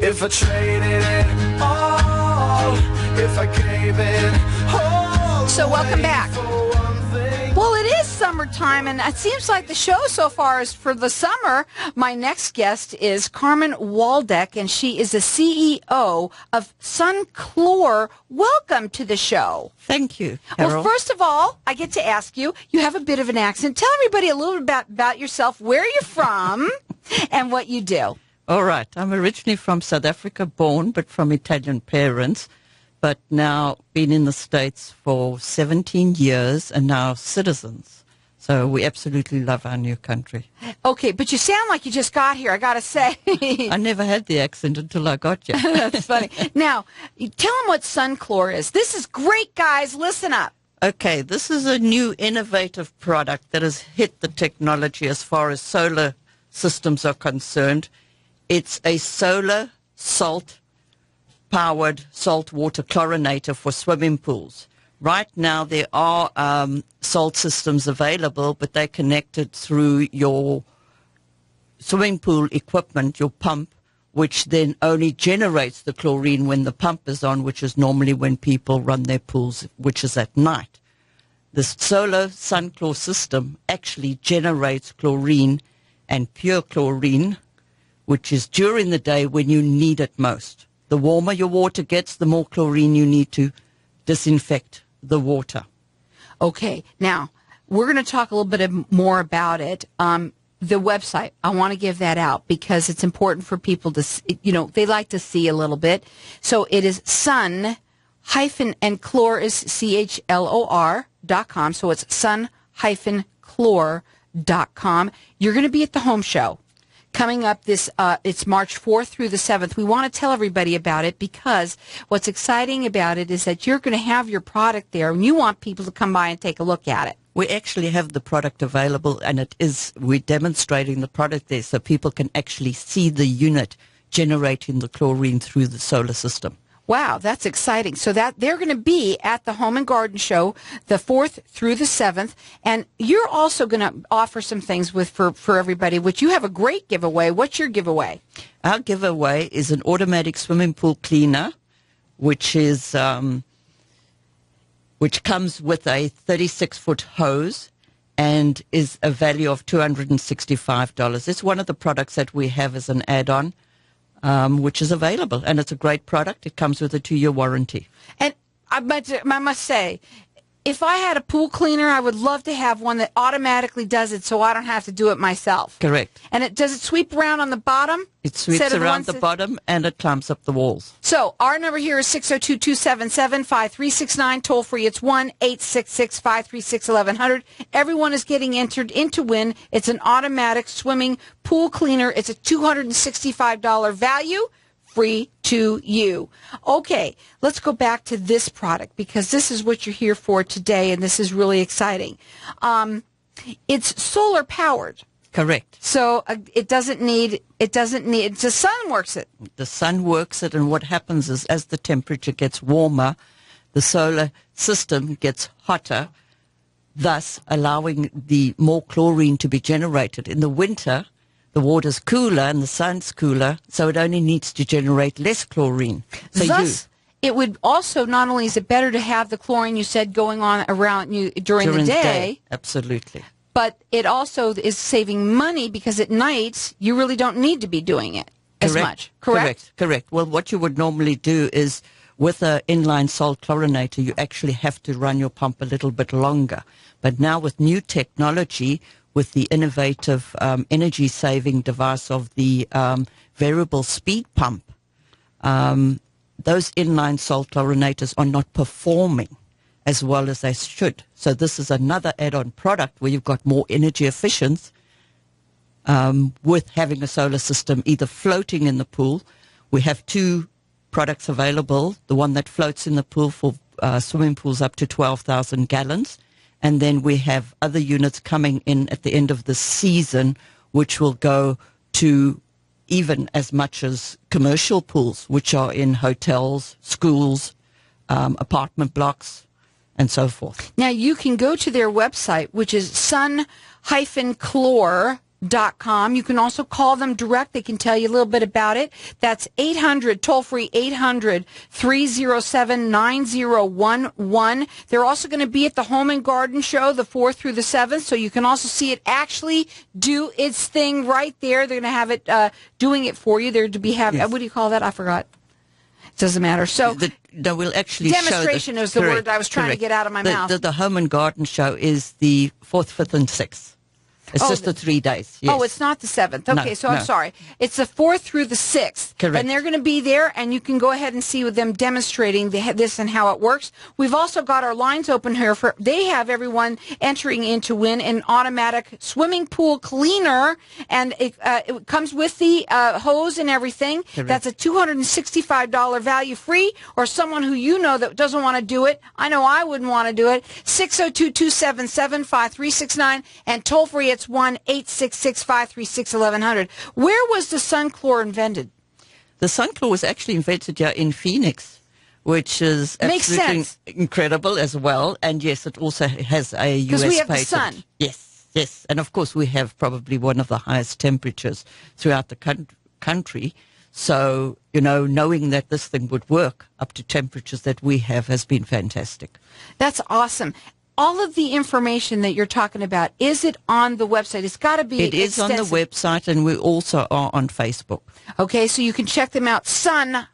If I traded it all, if I gave it all. So welcome back. for one thing. Well, it is summertime, and it seems like the show so far is for the summer. My next guest is Carmen Waldeck, and she is the CEO of Chlor. Welcome to the show. Thank you, Carol. Well, first of all, I get to ask you, you have a bit of an accent. Tell everybody a little bit about yourself, where you're from, and what you do. All right. I'm originally from South Africa, born, but from Italian parents, but now been in the States for 17 years and now citizens. So we absolutely love our new country. Okay, but you sound like you just got here, I got to say. I never had the accent until I got here. That's funny. Now, tell them what Chlor is. This is great, guys. Listen up. Okay, this is a new innovative product that has hit the technology as far as solar systems are concerned. It's a solar salt-powered saltwater chlorinator for swimming pools. Right now, there are salt systems available, but they're connected through your swimming pool equipment, your pump, which then only generates the chlorine when the pump is on, which is normally when people run their pools, which is at night. This solar Chlor system actually generates chlorine and pure chlorine, which is during the day when you need it most. The warmer your water gets, the more chlorine you need to disinfect the water. Okay, now, we're going to talk a little bit more about it. The website, I want to give that out because it's important for people to, they like to see a little bit. So it is and Chlor is CHLOR.com. So it's sun-chlor.com. You're going to be at the home show. Coming up it's March 4th through the 7th. We want to tell everybody about it because what's exciting about it is that you're going to have your product there and you want people to come by and take a look at it. We actually have the product available, and we're demonstrating the product there so people can actually see the unit generating the chlorine through the solar system. Wow, that's exciting. So that they're going to be at the Home and Garden Show the 4th through the 7th, and you're also going to offer some things for everybody, which you have a great giveaway. What's your giveaway? Our giveaway is an automatic swimming pool cleaner, which is which comes with a 36-foot hose and is a value of $265. It's one of the products that we have as an add-on. Which is available, and it's a great product. It comes with a 2-year warranty. And I must say, if I had a pool cleaner, I would love to have one that automatically does it so I don't have to do it myself. Correct. And does it sweep around on the bottom? It sweeps around the bottom, and it climbs up the walls. So our number here is 602-277-5369. Toll free, it's 1-866-536-1100. Everyone is getting entered into win. It's an automatic swimming pool cleaner. It's a $265 value. Free to you. Okay, let's go back to this product because this is what you're here for today, and this is really exciting. It's solar powered. Correct. So it doesn't need, the sun works it. The sun works it, and what happens is as the temperature gets warmer, the solar system gets hotter, thus allowing the more chlorine to be generated. In the winter, the water's cooler and the sun's cooler, so it only needs to generate less chlorine. So thus, it would also, not only is it better to have the chlorine you said going on around you during the day. Absolutely. But it also is saving money because at night you really don't need to be doing it as much. Correct? Correct. Well, what you would normally do is with an inline salt chlorinator, you actually have to run your pump a little bit longer. But now with new technology, with the innovative energy-saving device of the variable speed pump, those inline salt chlorinators are not performing as well as they should. So this is another add-on product where you've got more energy efficient with having a solar system either floating in the pool. We have 2 products available, the one that floats in the pool for swimming pools up to 12,000 gallons. And then we have other units coming in at the end of the season, which will go to even as much as commercial pools, which are in hotels, schools, apartment blocks, and so forth. Now, you can go to their website, which is sun-chlor.com. You can also call them direct. They can tell you a little bit about it. That's 800, toll-free 800-307-9011. They're also going to be at the Home and Garden Show the 4th through the 7th, so you can also see it actually do its thing right there. They're going to have it doing it for you. They're to be having, Yes. what do you call that? I forgot. It doesn't matter. So They will actually demonstration show is the word I was trying to get out of my mouth. The Home and Garden Show is the 4th, 5th, and 6th. It's just the 3 days. Yes. Oh, it's not the 7th. Okay, No, so I'm no. sorry. It's the 4th through the 6th. Correct. And they're going to be there, and you can go ahead and see with them demonstrating this and how it works. We've also got our lines open here. They have everyone entering in to win an automatic swimming pool cleaner, and it comes with the hose and everything. Correct. That's a $265 value free, or someone who you know that doesn't want to do it. I know I wouldn't want to do it. 602-277-5369, and toll free it's 1-866-536-1100. Where was the Sun Chlor invented? The Sun Chlor was actually invented here in Phoenix, which is Makes absolutely sense. incredible as well. And yes, it also has a US 'Cause we have the patent. sun. Yes, yes. And of course, we have probably one of the highest temperatures throughout the country. So, you know, knowing that this thing would work up to temperatures that we have has been fantastic. That's awesome. All of the information that you're talking about, is it on the website? It's got to be It is on the extensive. website, and we also are on Facebook. Okay, so you can check them out, sun-chlor,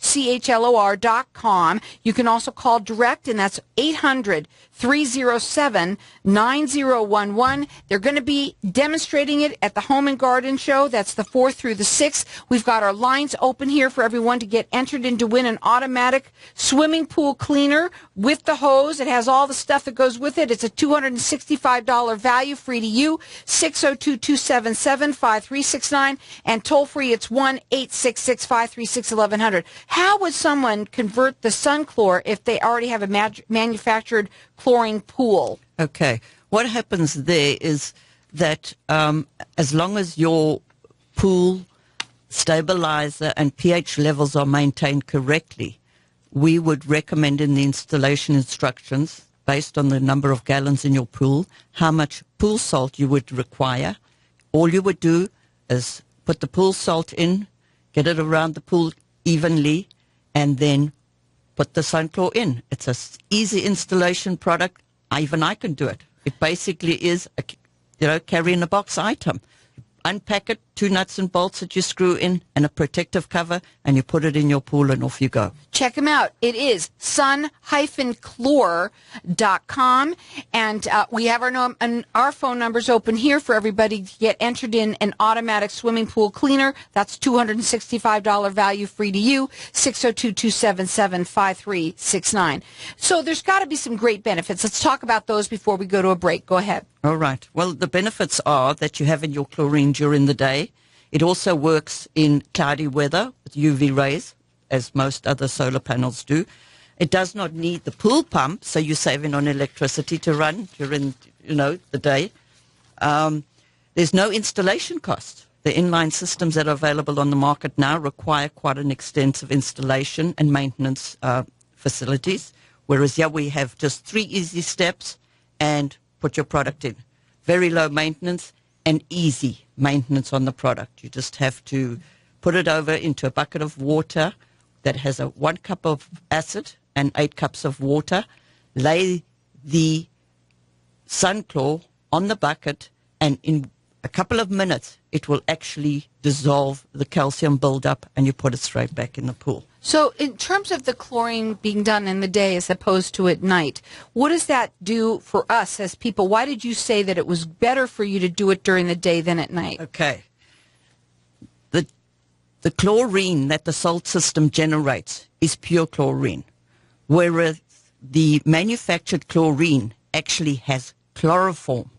CHLOR.com. You can also call direct, and that's 800-307-9011. They're going to be demonstrating it at the Home and Garden Show. That's the 4th through the 6th. We've got our lines open here for everyone to get entered in to win an automatic swimming pool cleaner with the hose. It has all the stuff that goes with it. It's a $265 value, free to you. 602-277-5369, and toll free it's 1-866-536-1100. How would someone convert the Sun Chlor if they already have a manufactured chlorine pool? Okay. What happens there is that as long as your pool stabilizer and pH levels are maintained correctly, we would recommend in the installation instructions, based on the number of gallons in your pool, how much pool salt you would require. All you would do is put the pool salt in, get it around the pool evenly, and then put the Sun Chlor in. It's an easy installation product. Even I can do it. It basically is a carry in a box item. Unpack it, 2 nuts and bolts that you screw in, and a protective cover, and you put it in your pool, and off you go. Check them out. It is sun-chlor.com, and we have our phone numbers open here for everybody to get entered in an automatic swimming pool cleaner. That's $265 value, free to you. 602-277-5369. So there's got to be some great benefits. Let's talk about those before we go to a break. Go ahead. All right. Well, the benefits are that you have in your chlorine during the day. It also works in cloudy weather with UV rays, as most other solar panels do. It does not need the pool pump, so you're saving on electricity to run during, the day. There's no installation cost. The inline systems that are available on the market now require quite an extensive installation and maintenance facilities, whereas here we have just 3 easy steps and put your product in. Very low maintenance and easy maintenance on the product. You just have to put it over into a bucket of water that has 1 cup of acid and 8 cups of water. Lay the Sun Chlor on the bucket, and in a couple of minutes it will actually dissolve the calcium buildup, and you put it straight back in the pool. So in terms of the chlorine being done in the day as opposed to at night, what does that do for us as people? Why did you say that it was better for you to do it during the day than at night? Okay. The chlorine that the salt system generates is pure chlorine, whereas the manufactured chlorine actually has chloroform,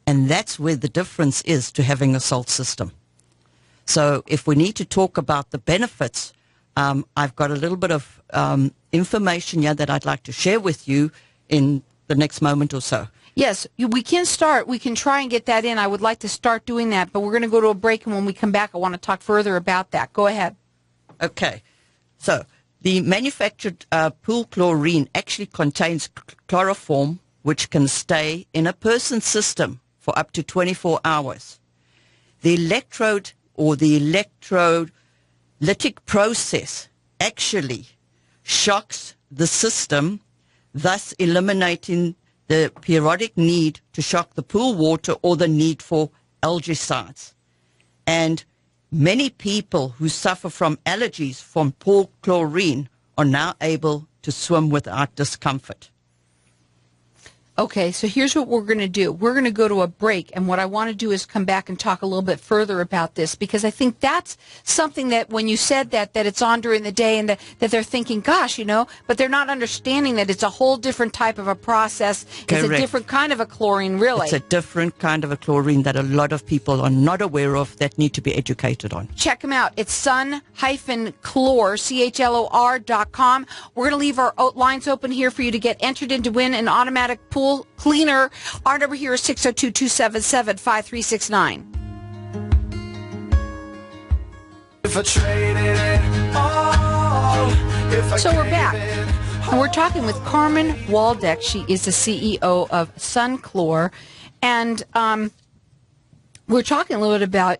and that's where the difference is to having a salt system. So if we need to talk about the benefits, I've got a little bit of information here that I'd like to share with you in the next moment or so. Yes, we can start. We can try and get that in. I would like to start doing that, but we're going to go to a break, and when we come back, I want to talk further about that. Go ahead. Okay. So the manufactured pool chlorine actually contains chloroform, which can stay in a person's system for up to 24 hours. The electrode or the electrolytic process actually shocks the system, thus eliminating the periodic need to shock the pool water or the need for algicides. And many people who suffer from allergies from poor chlorine are now able to swim without discomfort. Okay, so here's what we're going to do. We're going to go to a break, and what I want to do is come back and talk a little bit further about this, because I think that's something that when you said that it's on during the day and that they're thinking, gosh, but they're not understanding that it's a whole different type of a process. Correct. It's a different kind of a chlorine, really. It's a different kind of a chlorine that a lot of people are not aware of that need to be educated on. Check them out. It's sun-chlor, CHLOR.com. We're going to leave our lines open here for you to get entered in to win an automatic pool cleaner. Our number here is 602-277-5369. If I traded it all, if I So we're gave back, it and we're talking with Carmen Waldeck. She is the CEO of Chlor, and we're talking a little bit about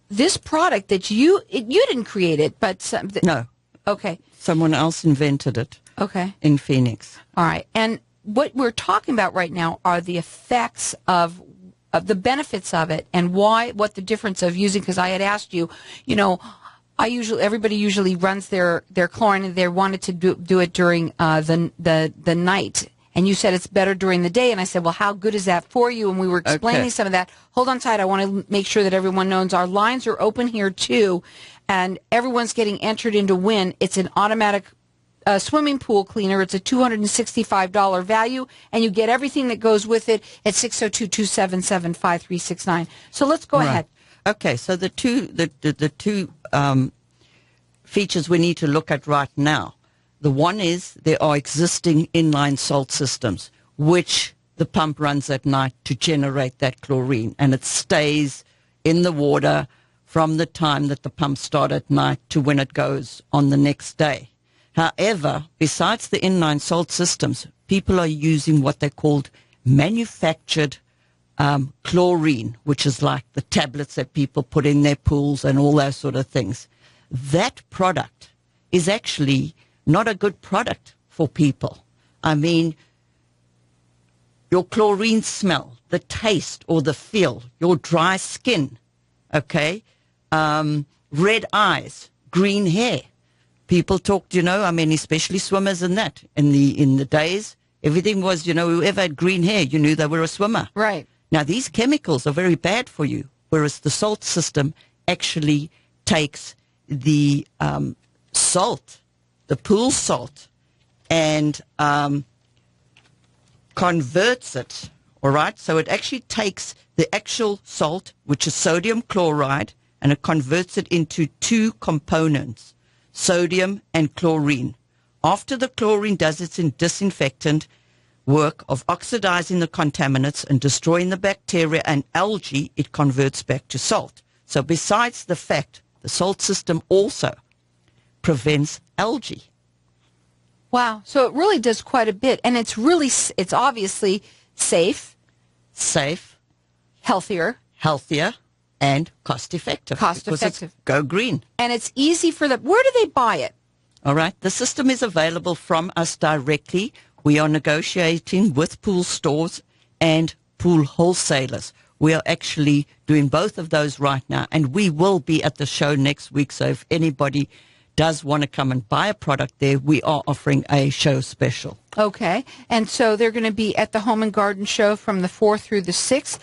this product that you didn't create it, but No. Okay. Someone else invented it. Okay. In Phoenix. All right. And what we're talking about right now are the effects of the benefits of it, and what the difference of using, because I had asked you, everybody usually runs their chlorine, and they wanted to do it during the night. And you said it's better during the day. And I said, well, how good is that for you? And we were explaining some of that. Hold on tight. I want to make sure that everyone knows our lines are open here too. And everyone's getting entered in to win. It's an automatic swimming pool cleaner. It's a $265 value, and you get everything that goes with it at 602-277-5369. So let's go ahead. Okay, so the two features we need to look at right now. The one is there are existing inline salt systems, which the pump runs at night to generate that chlorine, and it stays in the water from the time that the pump starts at night to when it goes on the next day. However, besides the inline salt systems, people are using what they called manufactured chlorine, which is like the tablets that people put in their pools and all those sort of things. That product is actually not a good product for people. I mean, your chlorine smell, the taste or the feel, your dry skin, okay, red eyes, green hair. People talked, especially swimmers and that. In the days, everything was, whoever had green hair, you knew they were a swimmer. Right. Now, these chemicals are very bad for you, whereas the salt system actually takes the salt, the pool salt, and converts it, all right? So it actually takes the actual salt, which is sodium chloride, and it converts it into two components, sodium and chlorine. After the chlorine does its disinfectant work of oxidizing the contaminants and destroying the bacteria and algae, it converts back to salt. So besides the fact, the salt system also prevents algae. Wow. So it really does quite a bit. And it's obviously safe, healthier, and cost-effective. Cost-effective. Go green. And it's easy for them. Where do they buy it? All right. The system is available from us directly. We are negotiating with pool stores and pool wholesalers. We are actually doing both of those right now. And we will be at the show next week. So if anybody does want to come and buy a product there, we are offering a show special. Okay. And so they're going to be at the Home and Garden Show from the 4th through the 6th.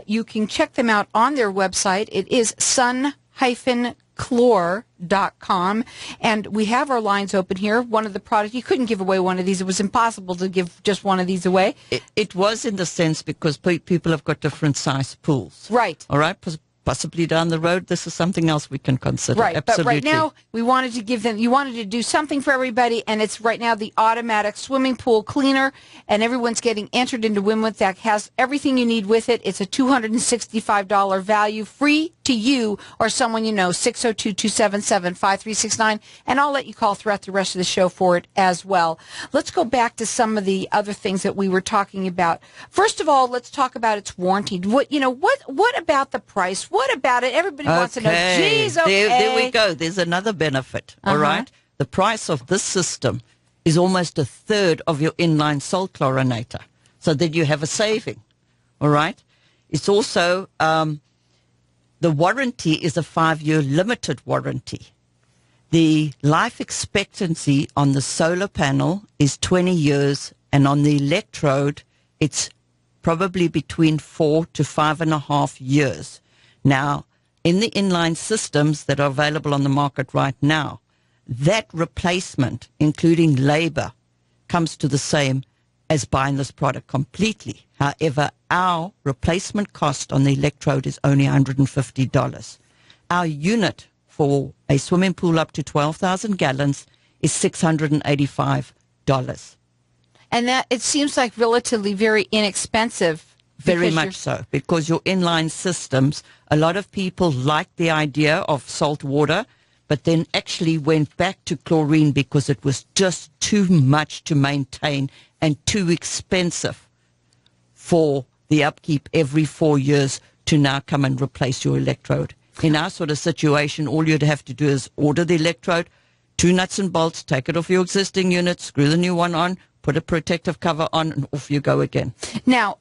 You can check them out on their website. It is sun-chlor.com. And we have our lines open here. One of the products, you couldn't give away one of these. It was impossible to give just one of these away. It was in the sense because people have got different size pools. Right. All right. possibly down the road, this is something else we can consider. Right, Absolutely. but right now, we wanted to give them, you wanted to do something for everybody, and it's right now the automatic swimming pool cleaner, and everyone's getting entered into Winwood that has everything you need with it. It's a $265 value, free to you or someone you know, 602-277-5369, and I'll let you call throughout the rest of the show for it as well. Let's go back to some of the other things that we were talking about. First of all, let's talk about its warranty. What about the price? What about it? Everybody wants to know. Geez, okay. There we go. There's another benefit. All right. The price of this system is almost a third of your inline salt chlorinator. So that you have a saving. All right. It's also, the warranty is a 5-year limited warranty. The life expectancy on the solar panel is 20 years, and on the electrode, it's probably between 4 to 5.5 years. Now, in the inline systems that are available on the market right now, that replacement, including labor, comes to the same as buying this product completely. However, our replacement cost on the electrode is only $150. Our unit for a swimming pool up to 12,000 gallons is $685. And that, it seems like relatively very inexpensive. Very much so, because your inline systems, a lot of people like the idea of salt water, but then actually went back to chlorine because it was just too much to maintain and too expensive for the upkeep every 4 years to now come and replace your electrode. In our sort of situation, all you'd have to do is order the electrode, 2 nuts and bolts, take it off your existing unit, screw the new one on, put a protective cover on, and off you go again. Now,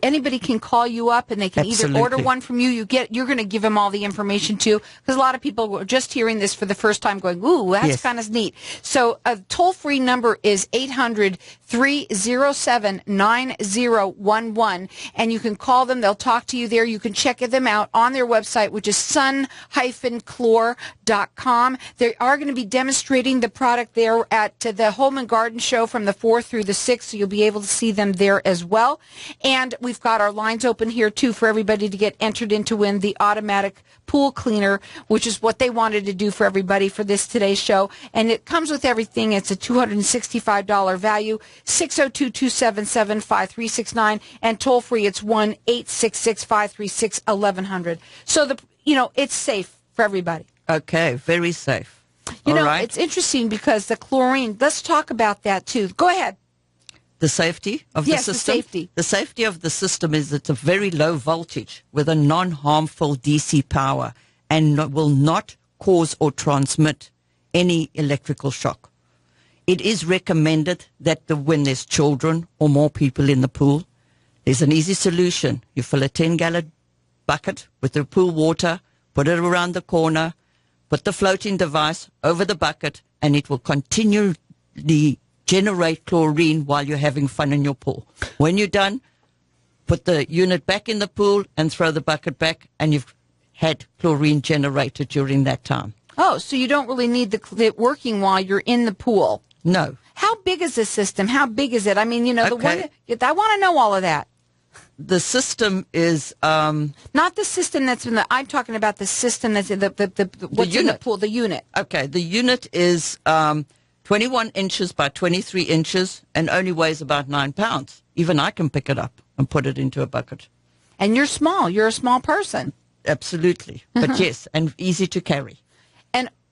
anybody can call you up, and they can either order one from you. You're going to give them all the information too, because a lot of people were just hearing this for the first time, going, "Ooh, that's kind of neat." So, a toll-free number is 800-307-9011, and you can call them. They'll talk to you there. You can check them out on their website, which is sun-chlor.com. They are going to be demonstrating the product there at the Home and Garden Show from the 4th through the 6th, so you'll be able to see them there as well. And we've got our lines open here, too, for everybody to get entered in to win the automatic pool cleaner, which is what they wanted to do for everybody for this today's show. And it comes with everything. It's a $265 value, 602-277-5369, and toll-free, it's 1-866-536-1100. So, it's safe for everybody. Okay, very safe. It's interesting because the chlorine, let's talk about that, too. Go ahead. The safety of the system? Yes, the safety. The safety of the system is it's a very low voltage with a non-harmful DC power and will not cause or transmit any electrical shock. It is recommended that when there's children or more people in the pool, there's an easy solution. You fill a 10-gallon bucket with the pool water, put it around the corner, put the floating device over the bucket, and it will continually generate chlorine while you're having fun in your pool. When you're done, put the unit back in the pool and throw the bucket back, and you've had chlorine generated during that time. Oh, so you don't really need it working while you're in the pool. No. How big is this system? How big is it? I mean, the one I want to know all of that. The system is not the system that's in the. I'm talking about the system that's in what's in the pool. The unit. Okay, the unit is 21 inches by 23 inches and only weighs about 9 pounds. Even I can pick it up and put it into a bucket. And you're small. You're a small person. Absolutely, but yes, and easy to carry.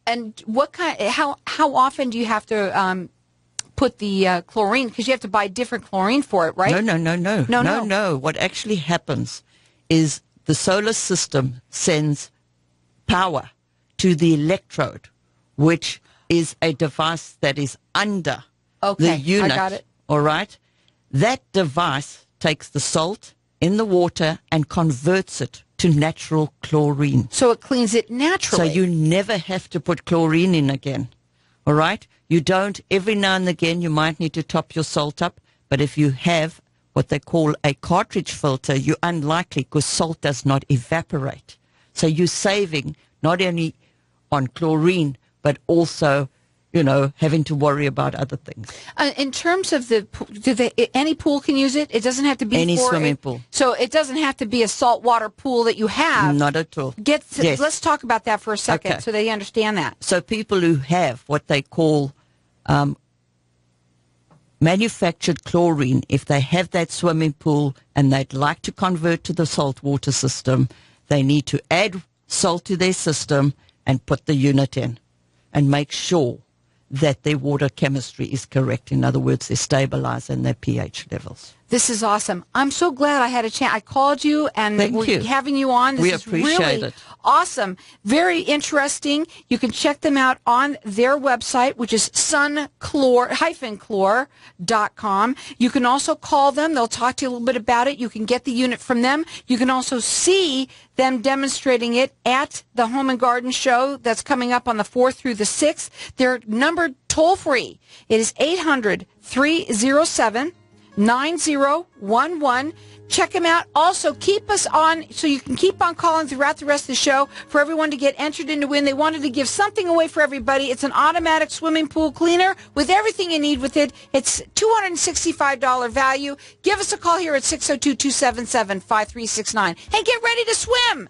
And what kind? How often do you have to put the chlorine? Because you have to buy different chlorine for it, right? No. What actually happens is the solar system sends power to the electrode, which is a device that is under the unit. I got it. All right? That device takes the salt in the water and converts it to natural chlorine. So it cleans it naturally. So you never have to put chlorine in again. All right? You don't. Every now and again, you might need to top your salt up. But if you have what they call a cartridge filter, you're unlikely because salt does not evaporate. So you're saving not only on chlorine, but also having to worry about other things. In terms of any pool can use it? It doesn't have to be Any swimming pool. So it doesn't have to be a saltwater pool that you have. Not at all. Yes. Let's talk about that for a second Okay. so they understand that. So people who have what they call manufactured chlorine, if they have that swimming pool and they'd like to convert to the saltwater system, they need to add salt to their system and put the unit in and make sure that their water chemistry is correct. In other words, they stabilize in their pH levels. This is awesome. I'm so glad I had a chance. I called you and Thank we're you. having you on. This We is appreciate really it. awesome. Very interesting. You can check them out on their website, which is sunchlor-chlor.com. You can also call them. They'll talk to you a little bit about it. You can get the unit from them. You can also see them demonstrating it at the Home and Garden Show that's coming up on the 4th through the 6th. They're numbered toll-free. It is 800-307-9011. Check them out. Also, keep us on so you can keep on calling throughout the rest of the show for everyone to get entered in to win. They wanted to give something away for everybody. It's an automatic swimming pool cleaner with everything you need with it. It's $265 value. Give us a call here at 602-277-5369 and get ready to swim.